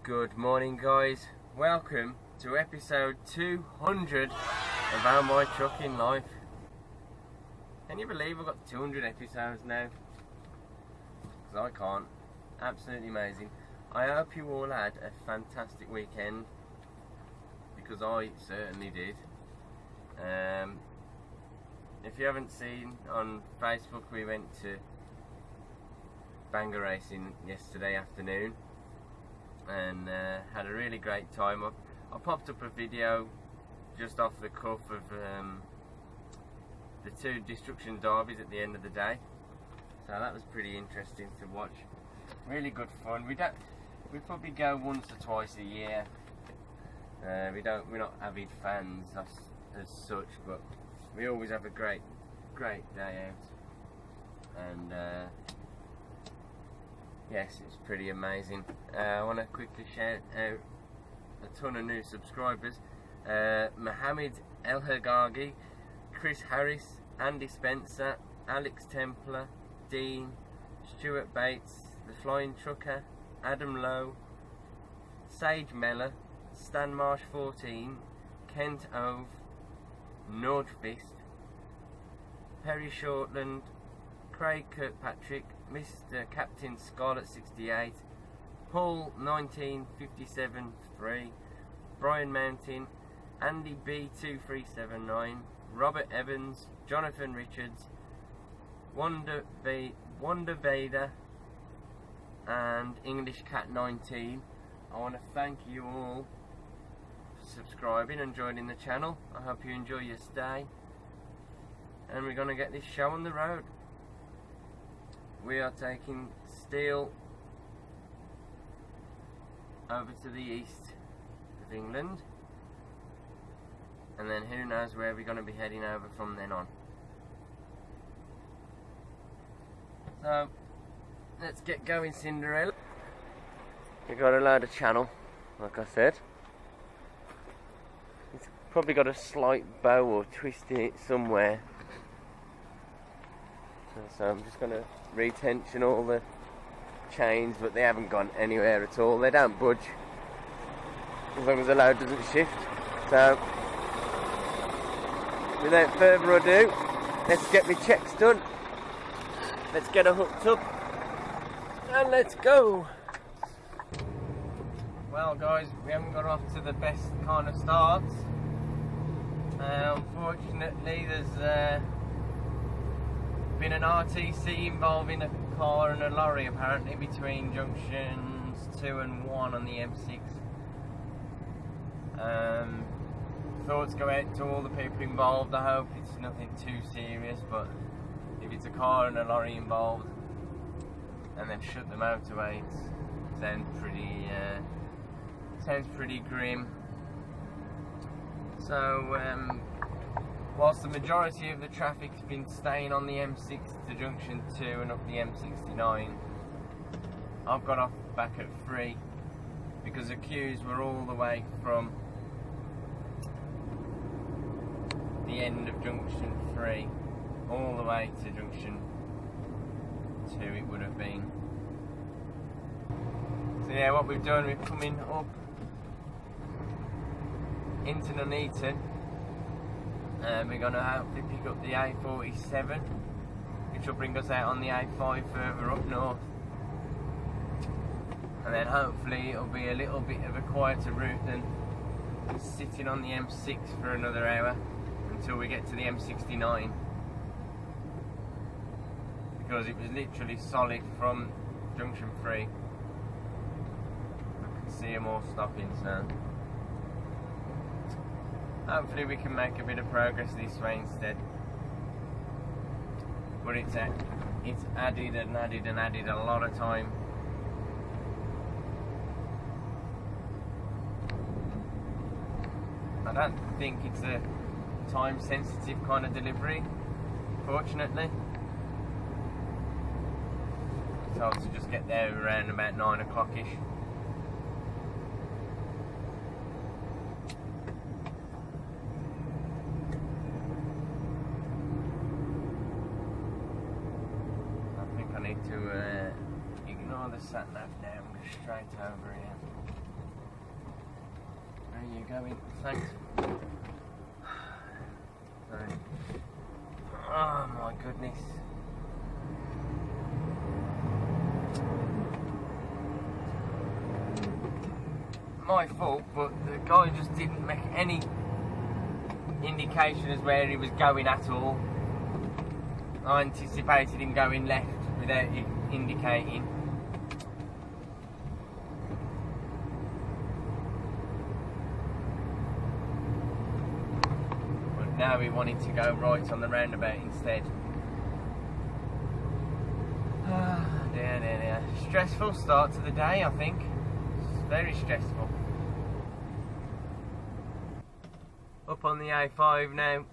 Good morning, guys. Welcome to episode 200 of How My Trucking Life. Can you believe I've got 200 episodes now? Because I can't. Absolutely amazing. I hope you all had a fantastic weekend, because I certainly did. If you haven't seen, on Facebook we went to Banger Racing yesterday afternoon and had a really great time. I popped up a video just off the cuff of the two destruction derbies at the end of the day, so that was pretty interesting to watch. Really good fun. We probably go once or twice a year. We're not avid fans as such, but we always have a great day out, and yes, it's pretty amazing. I want to quickly shout out a ton of new subscribers: Mohammed El Hagagi, Chris Harris, Andy Spencer, Alex Templar, Dean, Stuart Bates, The Flying Trucker, Adam Lowe, Sage Meller, Stan Marsh 14, Kent Ove, Nordfist, Perry Shortland, Craig Kirkpatrick, Mr. Captain Scarlet 68, Paul 1957-3, Brian Mountain, Andy B2379, Robert Evans, Jonathan Richards, Wonder Vader, and English Cat 19. I want to thank you all for subscribing and joining the channel. I hope you enjoy your stay, and we're going to get this show on the road. We are taking Steel over to the east of England, and then who knows where we're going to be heading over from then on. So let's get going, Cinderella. We've got a load of channel, like I said. It's probably got a slight bow or twist in it somewhere. So I'm just going to retension all the chains, but they haven't gone anywhere at all. They don't budge as long as the load doesn't shift. So without further ado, let's get my checks done. Let's get her hooked up and let's go. Well, guys, we haven't got off to the best kind of starts. Unfortunately, there's been an RTC involving a car and a lorry apparently between junctions 2 and 1 on the M6. Thoughts go out to all the people involved. I hope it's nothing too serious, but if it's a car and a lorry involved and they've shut the motorway, it sounds pretty grim. So whilst the majority of the traffic's been staying on the M6 to junction 2 and up the M69, I've got off back at 3 because the queues were all the way from the end of junction 3 all the way to junction 2 it would have been. So yeah, what we've done, we're coming up into Nuneaton. We're going to hopefully pick up the A47, which will bring us out on the A5 further up north, and then hopefully it'll be a little bit of a quieter route than sitting on the M6 for another hour until we get to the M69, because it was literally solid from junction 3. I can see them all stopping, so hopefully we can make a bit of progress this way instead. But it's added and added and added a lot of time. I don't think it's a time sensitive kind of delivery, fortunately. So I'll to just get there around about 9 o'clock-ish. I need to ignore the sat nav now and go straight over here. Where are you going? Thanks. Sorry. Oh my goodness. My fault, but the guy just didn't make any indication as where he was going at all. I anticipated him going left without it indicating. But now he wanted to go right on the roundabout instead. Dear. Stressful start to the day, I think. Very stressful. Up on the A5 now,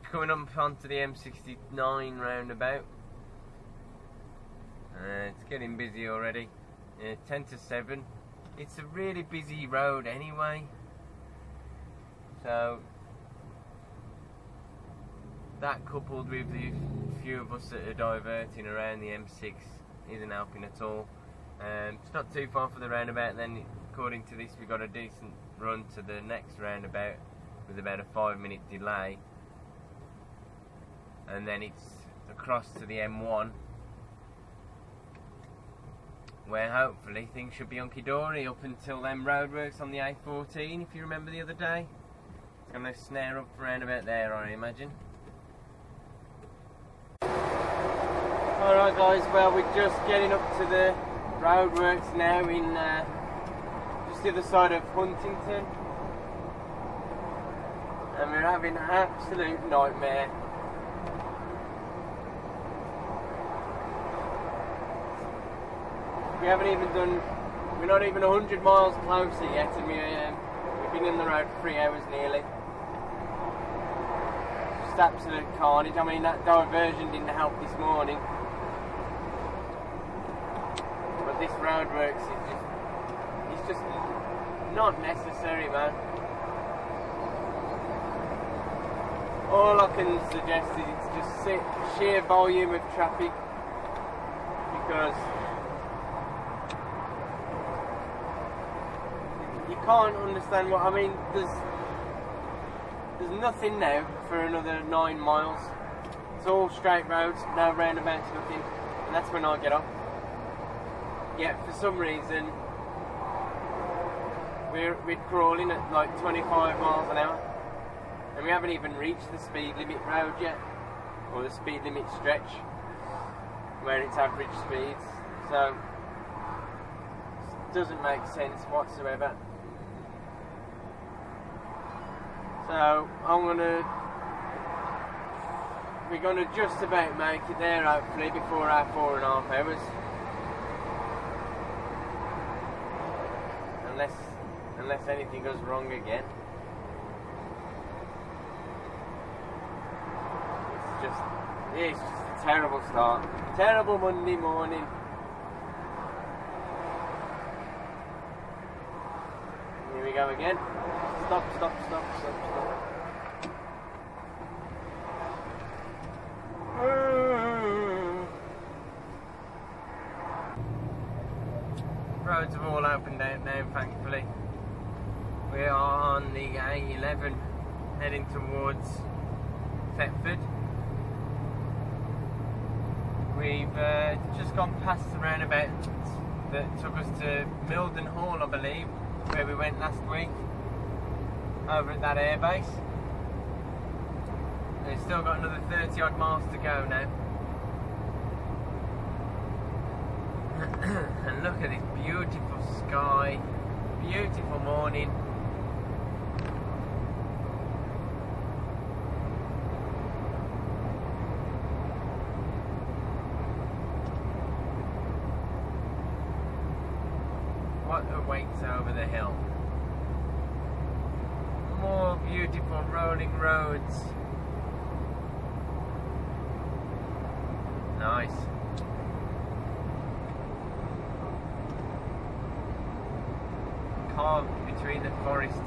coming up onto the M69 roundabout. It's getting busy already. 10 to 7. It's a really busy road anyway, so that coupled with the few of us that are diverting around the M6 isn't helping at all. It's not too far for the roundabout, then according to this we got a decent run to the next roundabout with about a 5-minute delay, and then it's across to the M1 where hopefully things should be hunky-dory up until them roadworks on the A14, if you remember the other day. It's going to snare up around about there, I imagine. Alright guys, well we're just getting up to the roadworks now in just the other side of Huntington, and we're having an absolute nightmare. We haven't even done, we're not even 100 miles closer yet, and we've been in the road for 3 hours nearly. Just absolute carnage. I mean, that diversion didn't help this morning, but this roadworks is just not necessary, man. All I can suggest is it's just sheer volume of traffic, because you can't understand what I mean. There's nothing now for another 9 miles. It's all straight roads, no roundabouts, nothing, and that's when I get off. Yet for some reason we're crawling at like 25 miles an hour, and we haven't even reached the speed limit road yet, or the speed limit stretch where it's average speeds. So it doesn't make sense whatsoever. So we're gonna just about make it there hopefully before our 4.5 hours. Unless anything goes wrong again. It's just a terrible start. Terrible Monday morning. Here we go again. Stop. Roads have all opened out now, thankfully. We are on the A11 heading towards Thetford. We've just gone past the roundabout that took us to Milden Hall, I believe, where we went last week, over at that airbase. We've still got another 30 odd miles to go now. And look at this beautiful sky, beautiful morning. What awaits over the hill? More beautiful rolling roads. Nice. Carved between the forest.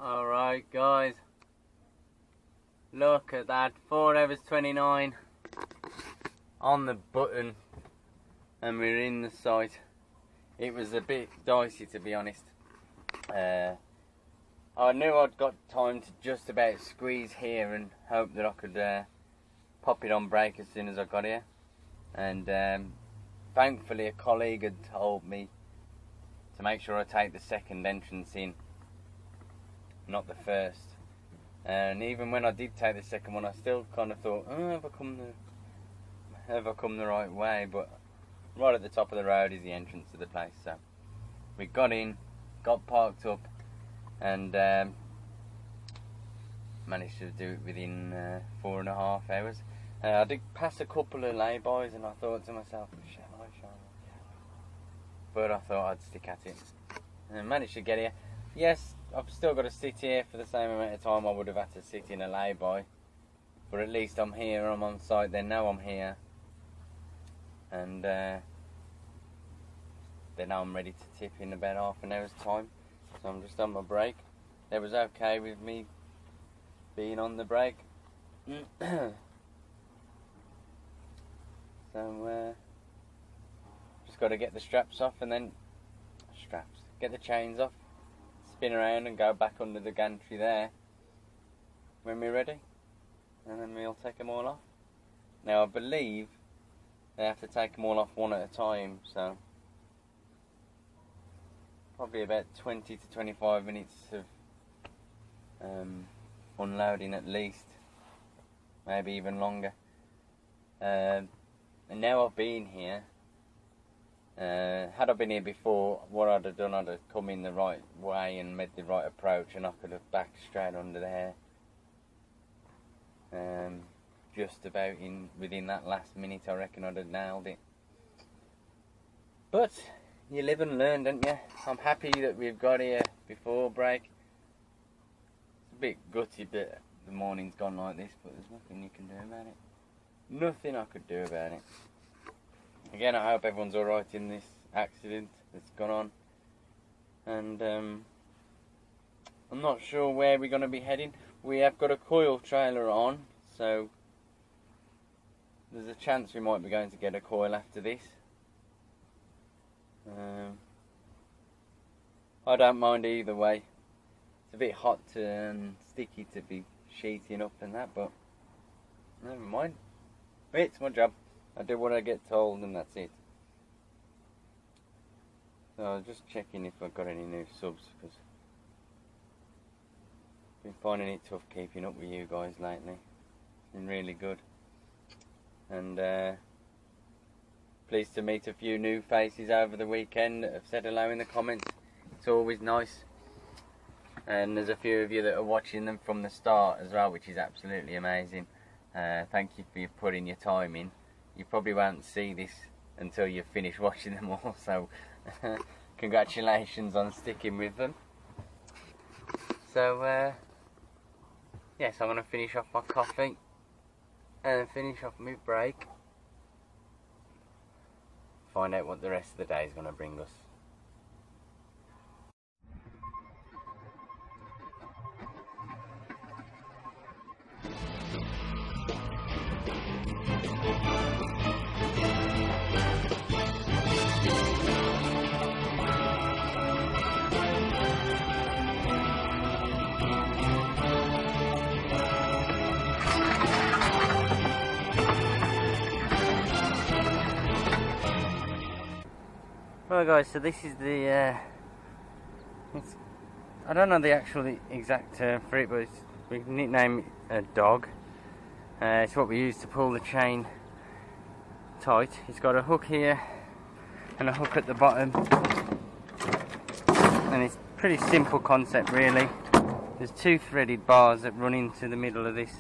Alright guys, look at that, 4 hours 29 on the button and we're in the site. It was a bit dicey, to be honest. I knew I'd got time to just about squeeze here and hope that I could pop it on break as soon as I got here. And thankfully a colleague had told me to make sure I take the second entrance in, not the first. And even when I did take the second one, I still kind of thought, oh, have I come the right way? But right at the top of the road is the entrance to the place. So we got in, got parked up, and managed to do it within 4.5 hours. I did pass a couple of lay-bys and I thought to myself, shall I? But I thought I'd stick at it. And I managed to get here. Yes, I've still got to sit here for the same amount of time I would have had to sit in a lay-by. But at least I'm here, I'm on site, they know I'm here. And they know I'm ready to tip in about half an hour's time. So I'm just on my break. They was okay with me being on the break. So just got to get the straps off and then get the chains off, spin around and go back under the gantry there when we're ready, and then we'll take them all off. Now I believe they have to take them all off one at a time, so probably about 20 to 25 minutes of unloading at least, maybe even longer. And now I've been here, had I been here before, what I'd have done, I'd have come in the right way and made the right approach, and I could have backed straight under there, just about within that last minute. I reckon I'd have nailed it. But you live and learn, don't you? I'm happy that we've got here before break. It's a bit gutty that the morning's gone like this, but there's nothing you can do about it. Nothing I could do about it. Again, I hope everyone's alright in this accident that's gone on. And I'm not sure where we're going to be heading. We have got a coil trailer on, so there's a chance we might be going to get a coil after this. I don't mind either way. It's a bit hot and sticky to be sheeting up and that, but never mind. It's my job. I do what I get told and that's it. So I was just checking if I've got any new subs, because I've been finding it tough keeping up with you guys lately. It's been really good. And pleased to meet a few new faces over the weekend that have said hello in the comments. It's always nice. And there's a few of you that are watching them from the start as well, which is absolutely amazing. Thank you for putting your time in. You probably won't see this until you've finished watching them all, so congratulations on sticking with them. So yes, I'm going to finish off my coffee and finish off my break. Find out what the rest of the day is going to bring us. Well guys, so this is the, I don't know the actual exact term for it, but we can nickname it a dog. It's what we use to pull the chain tight. It's got a hook here and a hook at the bottom, and it's a pretty simple concept really. There's 2 threaded bars that run into the middle of this,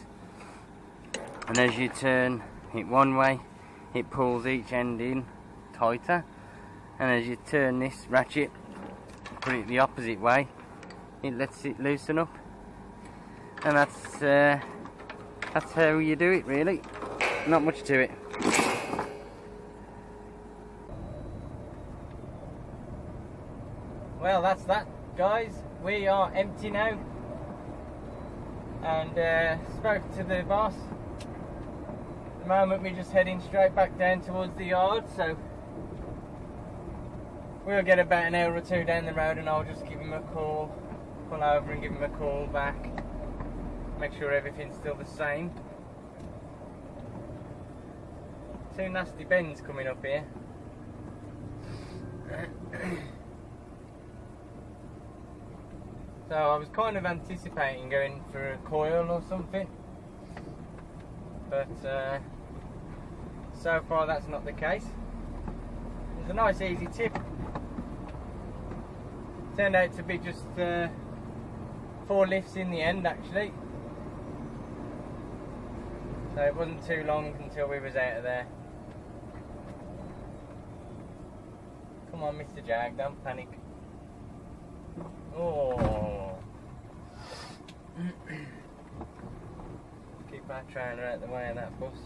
and as you turn it one way, it pulls each end in tighter. And as you turn this ratchet, put it the opposite way, it lets it loosen up. And that's how you do it really. Not much to it. Well, that's that, guys. We are empty now. and spoke to the boss. At the moment we're just heading straight back down towards the yard, so we'll get about an hour or two down the road and I'll just give him a call, pull over and give him a call back, make sure everything's still the same. Two nasty bends coming up here. So I was kind of anticipating going for a coil or something, but so far that's not the case. It's a nice easy tip. Turned out to be just 4 lifts in the end actually. So it wasn't too long until we was out of there. Come on Mr. Jag, don't panic. Oh. Keep our trailer out the way of that bus.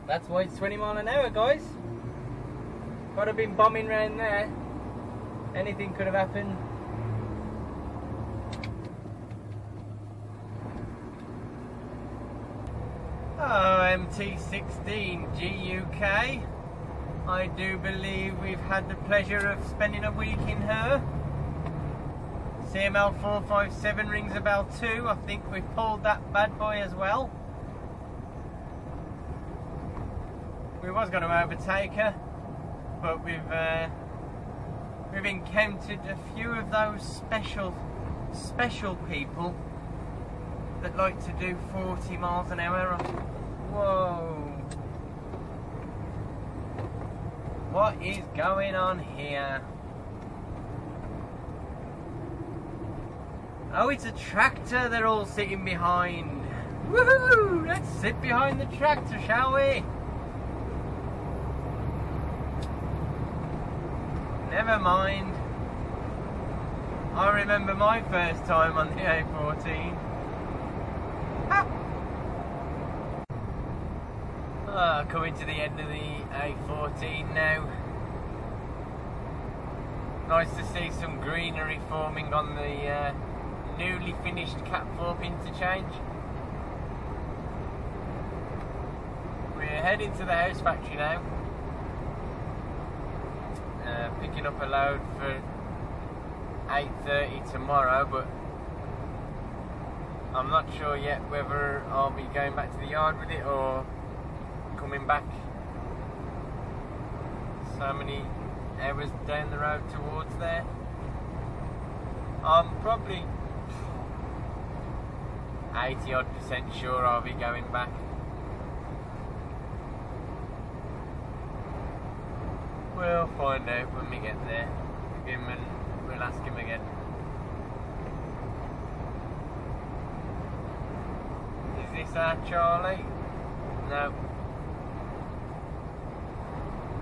That's why it's 20 mile an hour, guys. If I'd have been bombing round there, anything could have happened. Oh, MT16 GUK. I do believe we've had the pleasure of spending a week in her. CML 457 rings a bell too. I think we've pulled that bad boy as well. We was going to overtake her, but we've encountered a few of those special people that like to do 40 miles an hour. Whoa. What is going on here? Oh, it's a tractor they're all sitting behind. Woohoo! Let's sit behind the tractor, shall we? Never mind. I remember my first time on the A14. Coming to the end of the A14 now. Nice to see some greenery forming on the newly finished Catthorpe interchange. We're heading to the house factory now. Picking up a load for 8:30 tomorrow, but I'm not sure yet whether I'll be going back to the yard with it or coming back so many hours down the road towards there. I'm probably 80% sure I'll be going back. We'll find out when we get there. We'll ask him again. Is this our Charlie? No.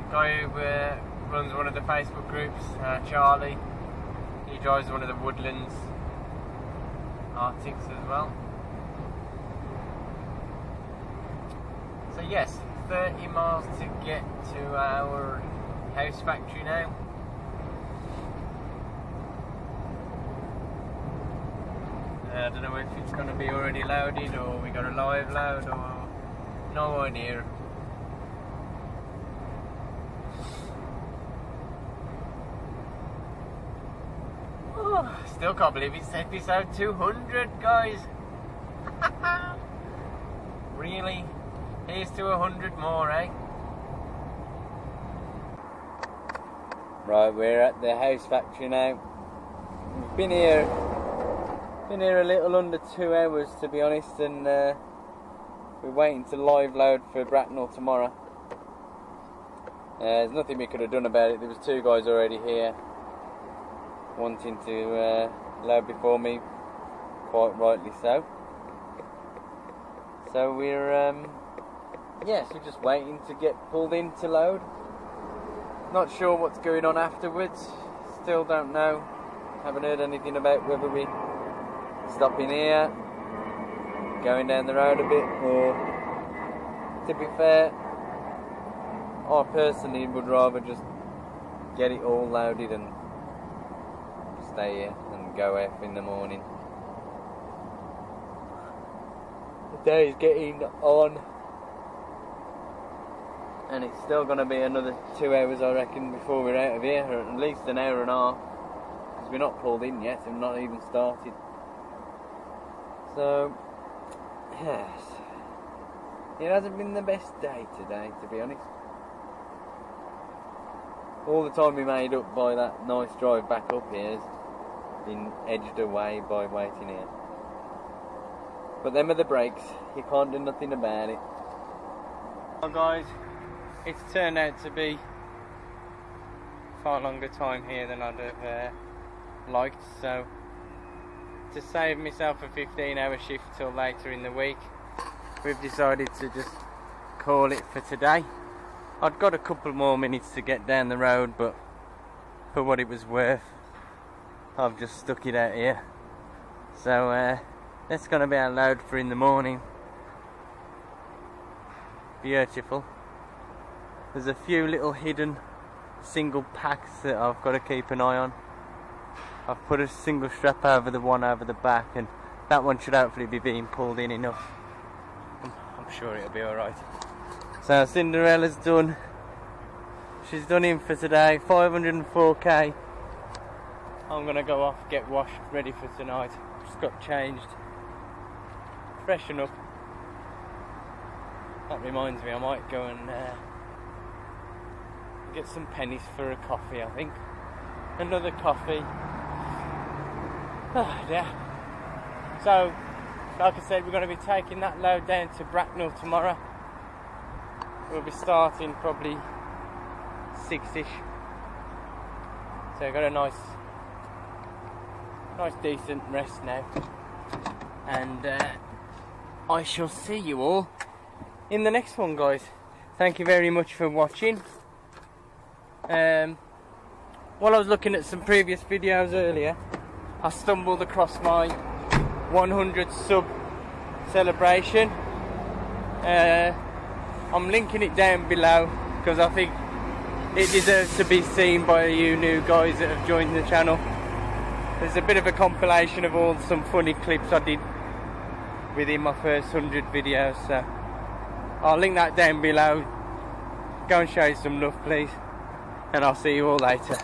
The guy who runs one of the Facebook groups, Charlie, he drives one of the Woodlands Arctics as well. So yes, 30 miles to get to our house factory now. I don't know if it's going to be already loaded or we got a live load or no idea. Oh, still can't believe it's episode 200, guys. Really? Here's to 100 more, eh? Right, we're at the house factory now. We've been here a little under 2 hours to be honest, and we're waiting to live load for Bracknell tomorrow. There's nothing we could have done about it. There was 2 guys already here wanting to load before me, quite rightly so. So we're yes, we're just waiting to get pulled in to load. Not sure what's going on afterwards. Still don't know. Haven't heard anything about whether we stopping here, going down the road a bit, or to be fair, I personally would rather just get it all loaded and stay here and go out in the morning. The day is getting on, and it's still going to be another 2 hours, I reckon, before we're out of here, or at least an hour and a half, because we're not pulled in yet and not even started. So, yes, it hasn't been the best day today, to be honest. All the time we made up by that nice drive back up here has been edged away by waiting here. But them are the breaks, you can't do nothing about it. Well guys, it's turned out to be far longer time here than I'd have liked, so to save myself a 15-hour shift till later in the week, we've decided to just call it for today. I'd got a couple more minutes to get down the road, but for what it was worth, I've just stuck it out here. So that's going to be our load for in the morning. Beautiful. There's a few little hidden single packs that I've got to keep an eye on. I've put a single strap over the one over the back, and that one should hopefully be being pulled in enough. I'm sure it'll be alright. So Cinderella's done. She's done in for today, 504k. I'm gonna go off, get washed, ready for tonight. Just got changed, freshen up. That reminds me, I might go and get some pennies for a coffee, I think. Another coffee. Oh, yeah. So, like I said, we're going to be taking that load down to Bracknell tomorrow. We'll be starting probably 6ish. So I've got a nice decent rest now. And I shall see you all in the next one, guys. Thank you very much for watching. While I was looking at some previous videos earlier, I stumbled across my 100 sub celebration. I'm linking it down below because I think it deserves to be seen by you new guys that have joined the channel. There's a bit of a compilation of all some funny clips I did within my first 100 videos, so I'll link that down below. Go and show you some love, please, and I'll see you all later.